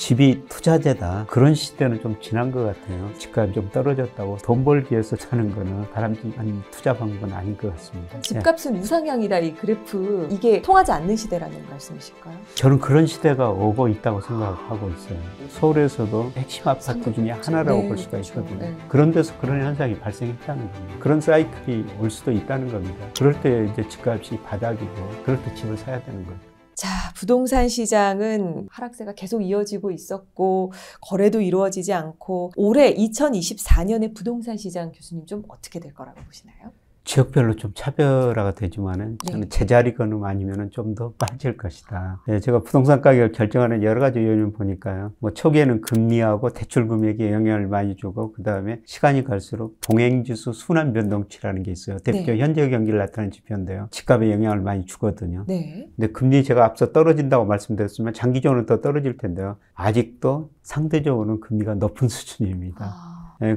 집이 투자재다. 그런 시대는 좀 지난 것 같아요. 집값이 좀 떨어졌다고 돈 벌기 위해서 사는 거는 바람직한 투자 방법은 아닌 것 같습니다. 집값은 우상향이다, 이 그래프. 이게 통하지 않는 시대라는 말씀이실까요? 저는 그런 시대가 오고 있다고 생각하고 있어요. 서울에서도 핵심 아파트 중에 하나라고 볼 수가 있거든요. 네. 그런 데서 그런 현상이 발생했다는 겁니다. 그런 사이클이 올 수도 있다는 겁니다. 그럴 때 이제 집값이 바닥이고 그럴 때 집을 사야 되는 거예요. 자, 부동산 시장은 하락세가 계속 이어지고 있었고 거래도 이루어지지 않고 올해 2024년에 부동산 시장 교수님 좀 어떻게 될 거라고 보시나요? 지역별로 좀 차별화가 되지만은 저는 제자리 걸음 아니면은 좀 더 빠질 것이다. 제가 부동산 가격을 결정하는 여러 가지 요인을 보니까요. 초기에는 금리하고 대출 금액에 영향을 많이 주고 그 다음에 시간이 갈수록 동행지수 순환 변동치라는 게 있어요. 대표 현재 경기를 나타내는 지표인데요. 집값에 영향을 많이 주거든요. 근데 금리 제가 앞서 떨어진다고 말씀드렸지만 장기적으로는 더 떨어질 텐데요. 아직도 상대적으로는 금리가 높은 수준입니다.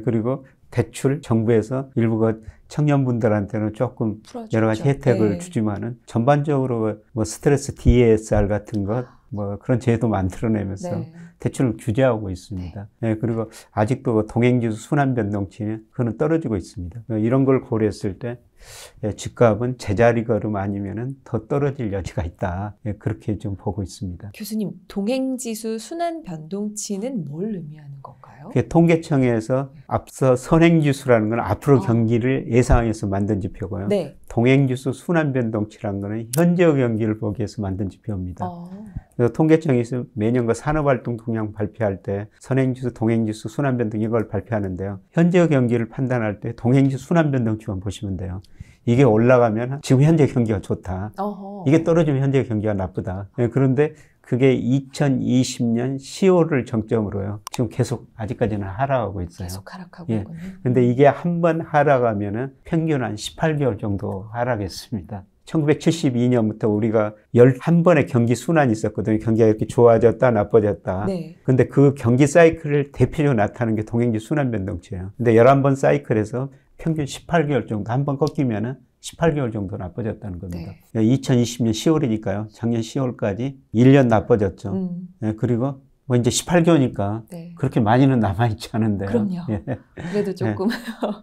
그리고 대출 정부에서 일부 청년분들한테는 조금 풀어주죠. 여러 가지 혜택을 주지만은 전반적으로 스트레스 DSR 같은 것 그런 제도 만들어내면서 대출을 규제하고 있습니다. 그리고 아직도 동행지수 순환 변동치는 그거는 떨어지고 있습니다. 이런 걸 고려했을 때 집값은 제자리 걸음 아니면은 더 떨어질 여지가 있다. 그렇게 좀 보고 있습니다. 교수님, 동행지수 순환 변동치는 뭘 의미하는 건가요? 통계청에서 앞서 선행지수라는 건 앞으로 경기를 예상해서 만든 지표고요. 동행지수 순환 변동치라는 거는 현재 경기를 보기 위해서 만든 지표입니다. 그래서 통계청에서 매년 그 산업활동 동향 발표할 때 선행지수, 동행지수, 순환 변동 이걸 발표하는데요. 현재 경기를 판단할 때 동행지수 순환 변동치만 보시면 돼요. 이게 올라가면 지금 현재 경기가 좋다. 이게 떨어지면 현재 경기가 나쁘다. 그런데 그게 2020년 10월을 정점으로요. 지금 계속 아직까지는 하락하고 있어요. 계속 하락하고 있군요. 근데 이게 한 번 하락하면은 평균 한 18개월 정도 하락했습니다. 1972년부터 우리가 11번의 경기 순환이 있었거든요. 경기가 이렇게 좋아졌다, 나빠졌다. 근데 그 경기 사이클을 대표적으로 나타내는 게 동행지 순환 변동치예요. 근데 11번 사이클에서 평균 18개월 정도, 한 번 꺾이면은 18개월 정도 나빠졌다는 겁니다. 2020년 10월이니까요. 작년 10월까지 1년 나빠졌죠. 그리고 이제 18개월이니까 그렇게 많이는 남아있지 않은데요. 그럼요. 그래도 조금.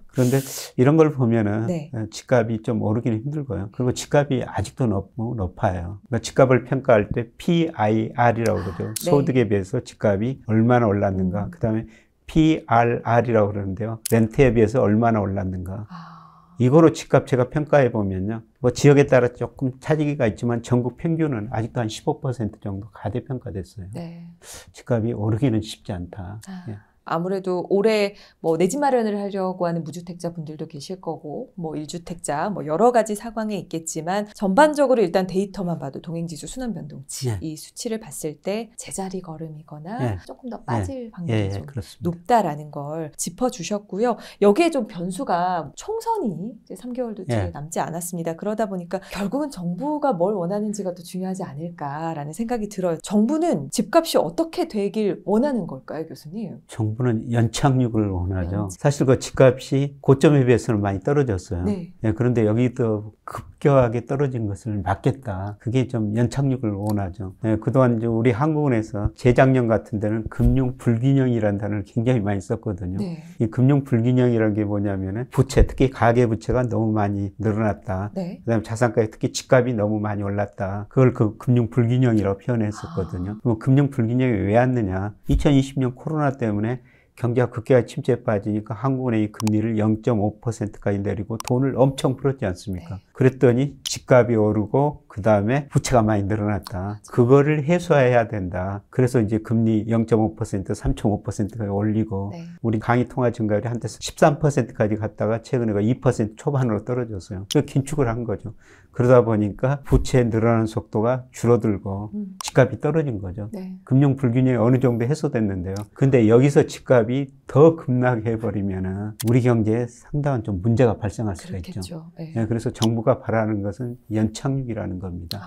그런데 이런 걸 보면은 집값이 좀 오르기는 힘들고요. 그리고 집값이 아직도 높아요. 그러니까 집값을 평가할 때 PIR이라고 그러죠. 소득에 비해서 집값이 얼마나 올랐는가. 그 다음에 PRR이라고 그러는데요. 렌트에 비해서 얼마나 올랐는가. 이거로 집값 제가 평가해 보면요. 지역에 따라 조금 차이가 있지만 전국 평균은 아직도 한 15% 정도 가대평가됐어요. 집값이 오르기는 쉽지 않다. 아무래도 올해 내 집 마련을 하려고 하는 무주택자 분들도 계실 거고 1주택자 여러 가지 상황에 있겠지만 전반적으로 일단 데이터만 봐도 동행지수 순환 변동치 이 수치를 봤을 때 제자리 걸음이거나 조금 더 빠질 확률이 좀 높다라는 걸 짚어주셨고요. 여기에 좀 변수가 총선이 이제 3개월도 채 남지 않았습니다. 그러다 보니까 결국은 정부가 뭘 원하는지가 더 중요하지 않을까라는 생각이 들어요. 정부는 집값이 어떻게 되길 원하는 걸까요, 교수님? 정부는 연착륙을 원하죠. 사실 그 집값이 고점에 비해서는 많이 떨어졌어요. 그런데 여기도 급격하게 떨어진 것을 막겠다. 그게 좀 연착륙을 원하죠. 그동안 이제 우리 한국은행에서 재작년 같은 데는 금융 불균형이라는 단어를 굉장히 많이 썼거든요. 이 금융 불균형이라는 게 뭐냐면은 부채, 특히 가계 부채가 너무 많이 늘어났다. 그다음에 자산가격, 특히 집값이 너무 많이 올랐다. 그걸 그 금융 불균형이라고 표현했었거든요. 그럼 금융 불균형이 왜 왔느냐? 2020년 코로나 때문에 경제가 급격하게 침체에 빠지니까 한국은행이 금리를 0.5%까지 내리고 돈을 엄청 풀었지 않습니까? 그랬더니 집값이 오르고 그 다음에 부채가 많이 늘어났다. 그거를 해소해야 된다. 그래서 이제 금리 0.5%, 3.5%까지 올리고 우리 강의 통화 증가율이 한때 13%까지 갔다가 최근에 2% 초반으로 떨어졌어요. 그 긴축을 한 거죠. 그러다 보니까 부채 늘어나는 속도가 줄어들고 집값이 떨어진 거죠. 금융 불균형이 어느 정도 해소됐는데요. 근데 여기서 집값이 더 급락해 버리면은 우리 경제에 상당한 좀 문제가 발생할 수가 있죠. 그래서 정부가 정부가 바라는 것은 연착륙이라는 겁니다.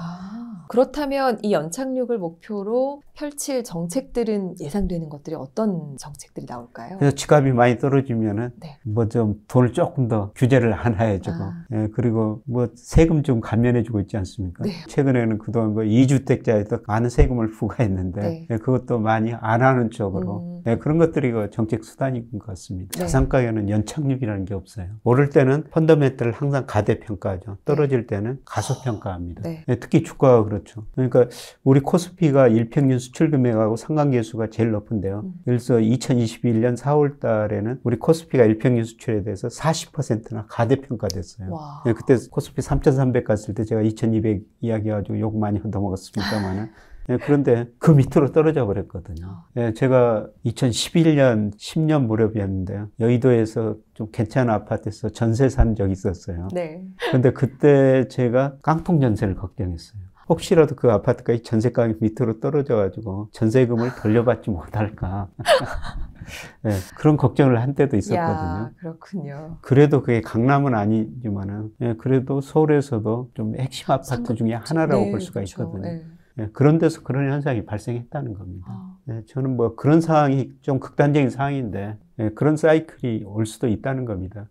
그렇다면 이 연착륙을 목표로 펼칠 정책들은 예상되는 것들이 어떤 정책들이 나올까요? 그래서 집값이 많이 떨어지면은 네. 뭐 좀 돈을 조금 더 규제를 안 해주고, 예, 그리고 뭐 세금 좀 감면해주고 있지 않습니까? 네. 최근에는 그동안 뭐 2주택자에도 많은 세금을 부과했는데, 네. 예, 그것도 많이 안 하는 쪽으로, 예, 그런 것들이 그 정책 수단인 것 같습니다. 네. 자산 가격은 연착륙이라는 게 없어요. 오를 때는 펀더멘털을 항상 가대평가하죠. 떨어질 때는 가소평가합니다. 네. 예, 특히 주가가 그렇죠. 그러니까 우리 코스피가 일평균 수출 금액하고 상관계수가 제일 높은데요. 그래서 2021년 4월 달에는 우리 코스피가 일평균 수출에 대해서 40%나 가대평가됐어요. 예, 그때 코스피 3,300 갔을 때 제가 2,200 이야기해가지고 욕 많이 얻어먹었습니다만은. 예, 그런데 그 밑으로 떨어져 버렸거든요. 예, 제가 2011년, 10년 무렵이었는데요. 여의도에서 좀 괜찮은 아파트에서 전세 산 적이 있었어요. 네. 근데 그때 제가 깡통 전세를 걱정했어요. 혹시라도 그 아파트가 전세 가격 밑으로 떨어져가지고 전세금을 돌려받지 못할까. 네, 그런 걱정을 한 때도 있었거든요. 야, 그렇군요. 그래도 그게 강남은 아니지만은, 예, 그래도 서울에서도 좀 핵심 아파트 중에 하나라고 네, 볼 수가 그렇죠. 있거든요. 네. 예, 그런 데서 그런 현상이 발생했다는 겁니다. 예, 저는 뭐 그런 상황이 좀 극단적인 상황인데, 예, 그런 사이클이 올 수도 있다는 겁니다.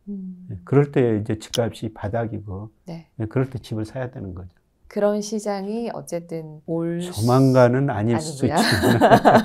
예, 그럴 때 이제 집값이 바닥이고, 네. 예, 그럴 때 집을 사야 되는 거죠. 그런 시장이 어쨌든 올 조만간은 아닐 수도 있지만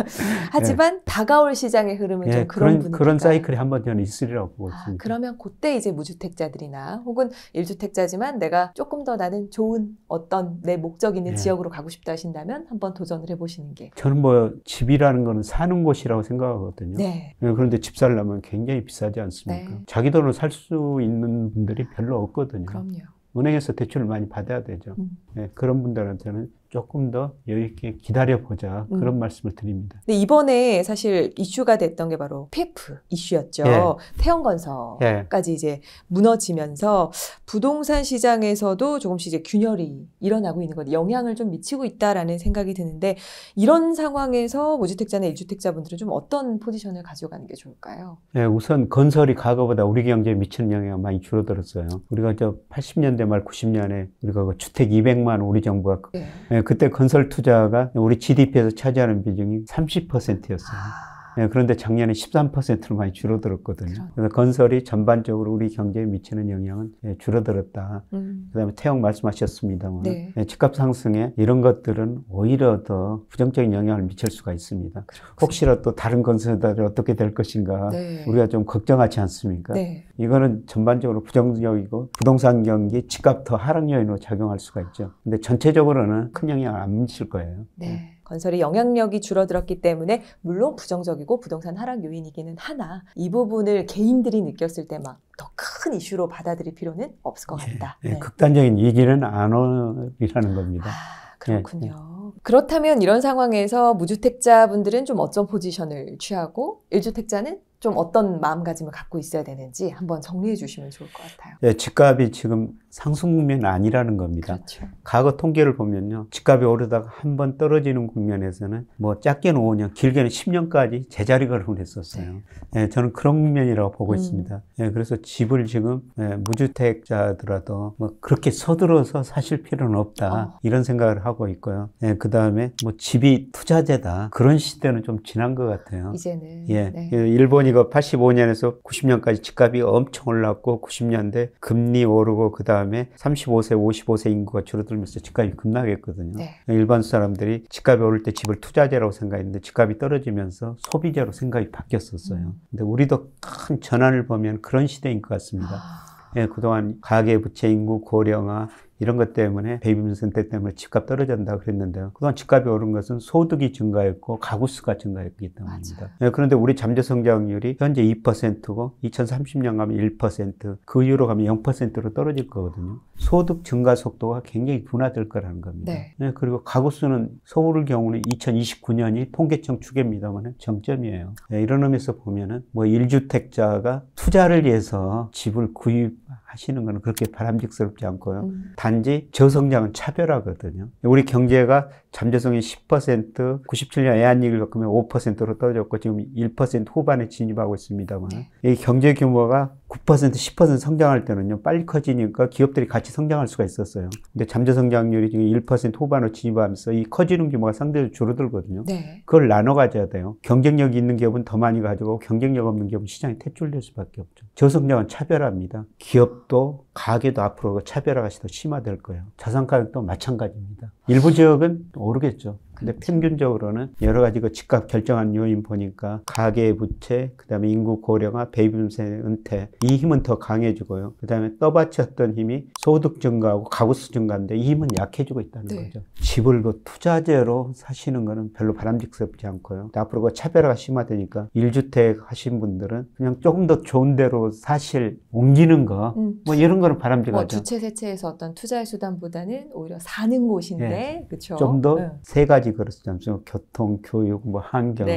하지만 다가올 시장의 흐름은 예, 좀 그런 분위기가 그런 사이클이 한번 저는 있으리라고 보고 있습니다. 그러면 그때 이제 무주택자들이나 혹은 1주택자지만 내가 조금 더 나는 좋은 어떤 내 목적 있는 예. 지역으로 가고 싶다 하신다면 한번 도전을 해보시는 게. 저는 뭐 집이라는 거는 사는 곳이라고 생각하거든요. 네. 예, 그런데 집 살려면 굉장히 비싸지 않습니까? 네. 자기 돈으로 살 수 있는 분들이 별로 없거든요. 그럼요. 은행에서 대출을 많이 받아야 되죠. 네, 그런 분들한테는 조금 더 여유 있게 기다려보자 그런 말씀을 드립니다. 근데 이번에 사실 이슈가 됐던 게 바로 PF 이슈였죠. 예. 태형건설까지 이제 무너지면서 부동산 시장에서도 조금씩 이제 균열이 일어나고 있는 것, 영향을 좀 미치고 있다라는 생각이 드는데 이런 상황에서 무주택자나 1주택자분들은 좀 어떤 포지션을 가져가는 게 좋을까요? 네, 우선 건설이 과거보다 우리 경제에 미치는 영향이 많이 줄어들었어요. 우리가 80년대 말 90년에 우리가 그 주택 200만 우리 정부가 네, 그때 건설 투자가 우리 GDP에서 차지하는 비중이 30%였어요. 네, 그런데 작년에 13%로 많이 줄어들었거든요. 그래서 건설이 전반적으로 우리 경제에 미치는 영향은 줄어들었다. 그다음에 태형 말씀하셨습니다만 네. 집값 상승에 이런 것들은 오히려 더 부정적인 영향을 미칠 수가 있습니다. 그렇군요. 혹시라도 또 다른 건설들이 어떻게 될 것인가 네. 우리가 좀 걱정하지 않습니까? 네. 이거는 전반적으로 부정적이고 부동산 경기 집값 더 하락 요인으로 작용할 수가 있죠. 근데 전체적으로는 큰 영향을 안 미칠 거예요. 네. 건설의 영향력이 줄어들었기 때문에 물론 부정적이고 부동산 하락 요인이기는 하나 이 부분을 개인들이 느꼈을 때 막 더 큰 이슈로 받아들일 필요는 없을 것 같다. 네. 극단적인 위기는 안 오리라는 겁니다. 그렇군요. 그렇다면 이런 상황에서 무주택자분들은 좀 어떤 포지션을 취하고 1주택자는 좀 어떤 마음가짐을 갖고 있어야 되는지 한번 정리해 주시면 좋을 것 같아요. 네, 집값이 지금 상승 국면은 아니라는 겁니다. 그렇죠. 과거 통계를 보면요. 집값이 오르다가 한 번 떨어지는 국면에서는 뭐 짧게는 5년, 길게는 10년까지 제자리 걸음을 했었어요. 네, 저는 그런 국면이라고 보고 있습니다. 네, 그래서 집을 지금 무주택자더라도 뭐 그렇게 서둘러서 사실 필요는 없다. 이런 생각을 하고 있고요. 네, 그 다음에 뭐 집이 투자재다. 그런 시대는 좀 지난 것 같아요. 이제는. 예. 네. 일본이 85년에서 90년까지 집값이 엄청 올랐고 90년대 금리 오르고 그 다음에 35세, 55세 인구가 줄어들면서 집값이 급락했거든요. 네. 일반 사람들이 집값이 오를 때 집을 투자재라고 생각했는데 집값이 떨어지면서 소비재로 생각이 바뀌었었어요. 근데 우리도 큰 전환을 보면 그런 시대인 것 같습니다. 예, 그동안 가계부채 인구 고령화 이런 것 때문에 베이비붐 세대 때문에 집값 떨어진다 그랬는데요. 그동안 집값이 오른 것은 소득이 증가했고 가구 수가 증가했기 때문입니다. 예, 그런데 우리 잠재 성장률이 현재 2%고 2030년 가면 1%, 그 이후로 가면 0%로 떨어질 거거든요. 소득 증가 속도가 굉장히 둔화될 거라는 겁니다. 네. 예, 그리고 가구 수는 서울 경우는 2029년이 통계청 추계입니다만 정점이에요. 예, 이런 의미에서 보면은 뭐 1주택자가 투자를 위해서 집을 구입하시는 것은 그렇게 바람직스럽지 않고요. 단지 저성장은 차별하거든요. 우리 경제가 잠재성이 10%, 97년 애한위기를 겪으면 5%로 떨어졌고 지금 1% 후반에 진입하고 있습니다만 이 경제 규모가 9%, 10% 성장할 때는요, 빨리 커지니까 기업들이 같이 성장할 수가 있었어요. 근데 잠재 성장률이 지금 1% 후반으로 진입하면서 이 커지는 규모가 상대적으로 줄어들거든요. 네. 그걸 나눠 가져야 돼요. 경쟁력이 있는 기업은 더 많이 가지고 경쟁력 없는 기업은 시장이 퇴출될 수밖에 없죠. 저성장은 차별화입니다. 기업도 가게도 앞으로 차별화가 더 심화될 거예요. 자산가격도 마찬가지입니다. 일부 지역은 오르겠죠. 근데 평균적으로는 여러 가지 그 집값 결정한 요인 보니까 가계 부채, 그다음에 인구 고령화, 베이비붐세 은퇴 이 힘은 더 강해지고요. 그다음에 떠받쳤던 힘이 소득 증가하고 가구수 증가인데 이 힘은 약해지고 있다는 거죠. 집을 그 투자재로 사시는 거는 별로 바람직스럽지 않고요. 앞으로 그 차별화가 심화되니까 1주택 하신 분들은 그냥 조금 더 좋은 데로 사실 옮기는 거 뭐 이런 거는 바람직하죠. 주체 세체에서 어떤 투자의 수단보다는 오히려 사는 곳인데 그렇죠. 좀 더 세 가지 그렇지 않습니까? 교통, 교육, 뭐 환경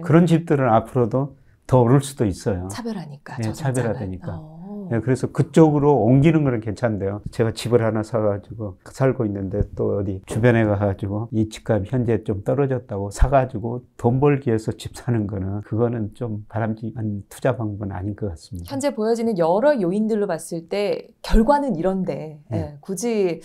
그런 집들은 앞으로도 더 오를 수도 있어요. 차별하니까. 차별화되니까. 그래서 그쪽으로 옮기는 거는 괜찮은데요. 제가 집을 하나 사가지고 살고 있는데 또 어디 주변에 가가지고 이 집값 현재 좀 떨어졌다고 사가지고 돈 벌기 위해서 집 사는 거는 그거는 좀 바람직한 투자 방법은 아닌 것 같습니다. 현재 보여지는 여러 요인들로 봤을 때 결과는 이런데 굳이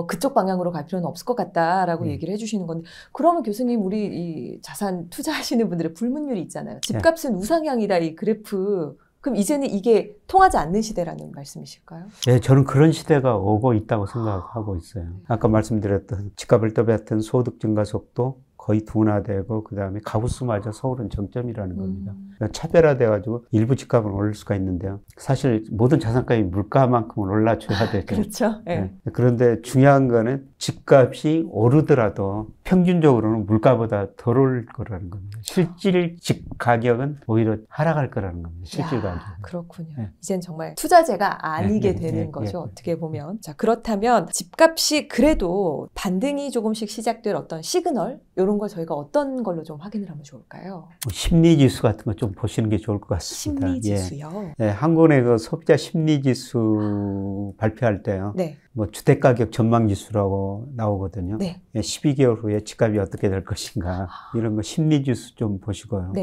그쪽 방향으로 갈 필요는 없을 것 같다라고 얘기를 해주시는 건데 그러면 교수님 우리 이 자산 투자하시는 분들의 불문율이 있잖아요. 집값은 우상향이다 이 그래프. 그럼 이제는 이게 통하지 않는 시대라는 말씀이실까요? 네, 저는 그런 시대가 오고 있다고 생각하고 있어요. 아까 말씀드렸던 집값을 떠받쳤던 소득 증가 속도 거의 둔화되고 그다음에 가구수마저 서울은 정점이라는 겁니다. 그러니까 차별화돼가지고 일부 집값은 오를 수가 있는데요. 사실 모든 자산가격이 물가만큼은 올라줘야 되죠. 그렇죠. 네. 그런데 중요한 거는 집값이 오르더라도 평균적으로는 물가보다 덜 오를 거라는 겁니다. 실질 집 가격은 오히려 하락할 거라는 겁니다. 실질 가격. 그렇군요. 이젠 정말 투자재가 아니게 되는 거죠. 어떻게 보면. 자, 그렇다면 집값이 그래도 반등이 조금씩 시작될 어떤 시그널 이런 걸 저희가 어떤 걸로 좀 확인을 하면 좋을까요? 심리지수 같은 거 좀 보시는 게 좋을 것 같습니다. 심리지수요? 한국의 그 소비자 심리지수 발표할 때요. 뭐 주택가격 전망지수라고 나오거든요. 12개월 후에 집값이 어떻게 될 것인가 이런 거 심리지수 좀 보시고요.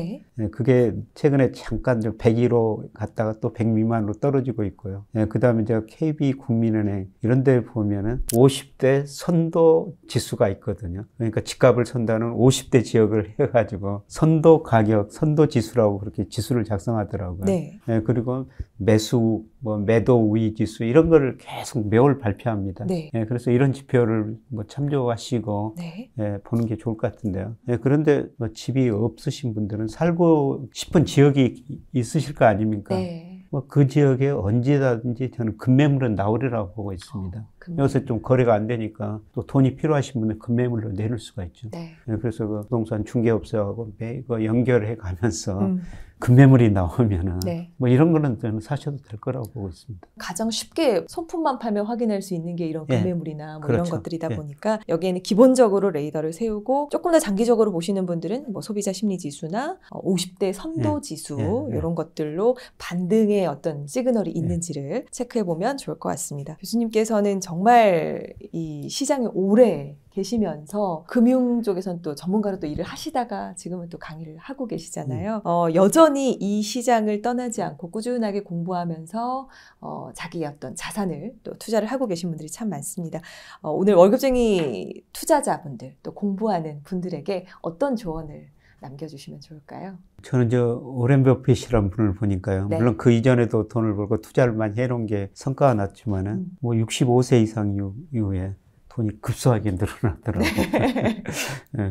그게 최근에 잠깐 102로 갔다가 또 100 미만으로 떨어지고 있고요. 그다음에 제가 KB 국민은행 이런 데 보면은 50대 선도 지수가 있거든요. 그러니까 집값을 선다는 50대 지역을 해가지고 선도 가격, 선도 지수라고 그렇게 지수를 작성하더라고요. 그리고 매수, 뭐 매도 우위 지수 이런 거를 계속 매월 발표합니다. 그래서 이런 지표를 뭐 참조하시고 보는 게 좋을 것 같은데요. 그런데 뭐 집이 없으신 분들은 살고 싶은 지역이 있으실 거 아닙니까? 뭐 그 지역에 언제든지 저는 급매물은 나오리라고 보고 있습니다. 여기서 좀 거래가 안 되니까 또 돈이 필요하신 분은 급매물로 내놓을 수가 있죠. 그래서 그 부동산 중개업소하고 매거 연결해 가면서 급매물이 나오면은 뭐 이런 거는 저는 사셔도 될 거라고 보고 있습니다. 가장 쉽게 손품만 팔면 확인할 수 있는 게 이런 급매물이나 뭐 이런 것들이다 보니까 여기에는 기본적으로 레이더를 세우고 조금 더 장기적으로 보시는 분들은 뭐 소비자 심리 지수나 50대 선도 지수 이런 것들로 반등의 어떤 시그널이 있는지를 체크해 보면 좋을 것 같습니다. 교수님께서는 정말 이 시장에 오래 계시면서 금융 쪽에서는 또 전문가로 또 일을 하시다가 지금은 또 강의를 하고 계시잖아요. 여전히 이 시장을 떠나지 않고 꾸준하게 공부하면서 자기의 어떤 자산을 또 투자를 하고 계신 분들이 참 많습니다. 오늘 월급쟁이 투자자분들 또 공부하는 분들에게 어떤 조언을 남겨주시면 좋을까요? 저는 오렌 버핏이라는 분을 보니까요. 물론 그 이전에도 돈을 벌고 투자를 많이 해놓은 게 성과가 났지만은 뭐 65세 이상 이후에 돈이 급속하게 늘어나더라고요.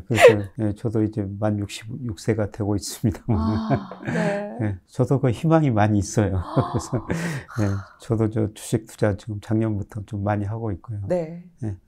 그래서 저도 이제 만 66세가 되고 있습니다만 저도 그 희망이 많이 있어요. 그래서 저도 주식 투자 지금 작년부터 좀 많이 하고 있고요.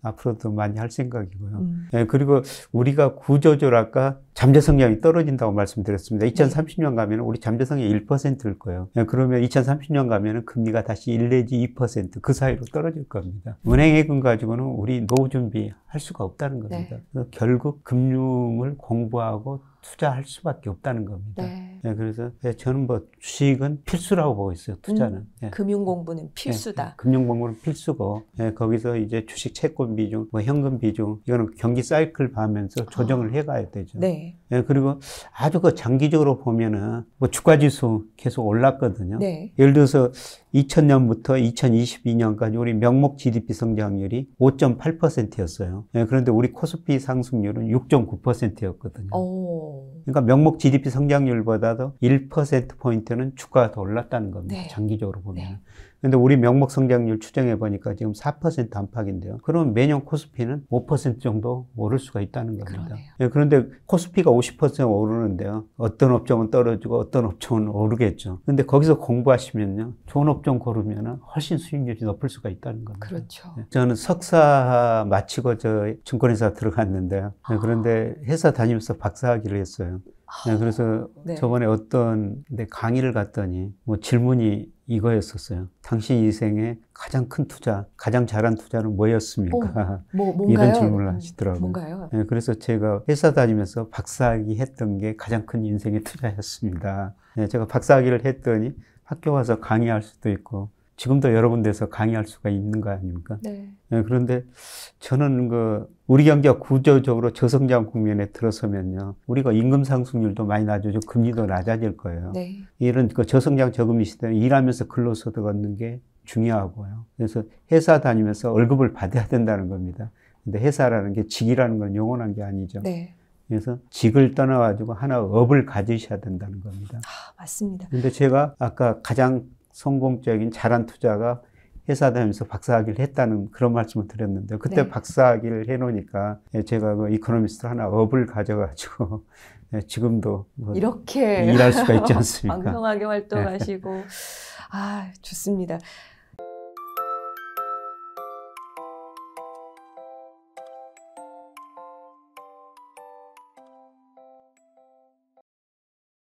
앞으로도 많이 할 생각이고요. 그리고 우리가 구조적으로 아까 잠재 성장이 떨어진다고 말씀드렸습니다. 2030년 가면 우리 잠재 성장이 1%일 거예요. 그러면 2030년 가면 금리가 다시 1 내지 2% 그 사이로 떨어질 겁니다. 은행예금 가지고는 우리 노후 준비 할 수가 없다는 겁니다. 결국 금융을 공부하고 투자할 수밖에 없다는 겁니다. 네. 예, 그래서 저는 뭐 주식은 필수라고 보고 있어요. 투자는. 예. 금융 공부는 필수다. 예, 금융 공부는 필수고 거기서 이제 주식 채권 비중, 뭐 현금 비중 이거는 경기 사이클 봐면서 조정을 해가야 되죠. 네. 예, 그리고 아주 그 장기적으로 보면은 뭐 주가 지수 계속 올랐거든요. 네. 예를 들어서 2000년부터 2022년까지 우리 명목 GDP 성장률이 5.8%였어요. 예, 그런데 우리 코스피 상승률은 6.9%였거든요. 그러니까 명목 GDP 성장률보다도 1%포인트는 주가가 더 올랐다는 겁니다. 네. 장기적으로 보면. 네. 근데 우리 명목 성장률 추정해 보니까 지금 4% 안팎인데요. 그러면 매년 코스피는 5% 정도 오를 수가 있다는 겁니다. 예, 그런데 코스피가 50% 오르는데요. 어떤 업종은 떨어지고 어떤 업종은 오르겠죠. 근데 거기서 공부하시면요. 좋은 업종 고르면 훨씬 수익률이 높을 수가 있다는 겁니다. 그렇죠. 예, 저는 석사 마치고 저 증권회사 들어갔는데요. 예, 그런데 회사 다니면서 박사학위를 했어요. 네, 그래서 네. 저번에 어떤 데 강의를 갔더니 뭐 질문이 이거였었어요. 당신 인생의 가장 큰 투자, 가장 잘한 투자는 뭐였습니까? 뭔가요? 이런 질문을 하시더라고요. 뭔가요? 네, 그래서 제가 회사 다니면서 박사학위 했던 게 가장 큰 인생의 투자였습니다. 네, 제가 박사학위를 했더니 학교 가서 강의할 수도 있고 지금도 여러 군데서 강의할 수가 있는 거 아닙니까? 네. 네, 그런데 저는 우리 경제가 구조적으로 저성장 국면에 들어서면요. 우리가 임금 상승률도 많이 낮아지고 금리도 낮아질 거예요. 네. 이런 저성장 저금리 시대는 일하면서 근로소득 얻는 게 중요하고요. 그래서 회사 다니면서 월급을 받아야 된다는 겁니다. 근데 회사라는 게 직이라는 건 영원한 게 아니죠. 네. 그래서 직을 떠나가지고 하나 업을 가지셔야 된다는 겁니다. 맞습니다. 근데 제가 아까 가장 성공적인 잘한 투자가 회사 다니면서 박사학위를 했다는 그런 말씀을 드렸는데 그때 네. 박사학위를 해놓으니까 제가 이코노미스트 하나 업을 가져가지고 지금도 뭐 이렇게 일할 수가 있지 않습니까? 왕성하게 활동하시고 좋습니다.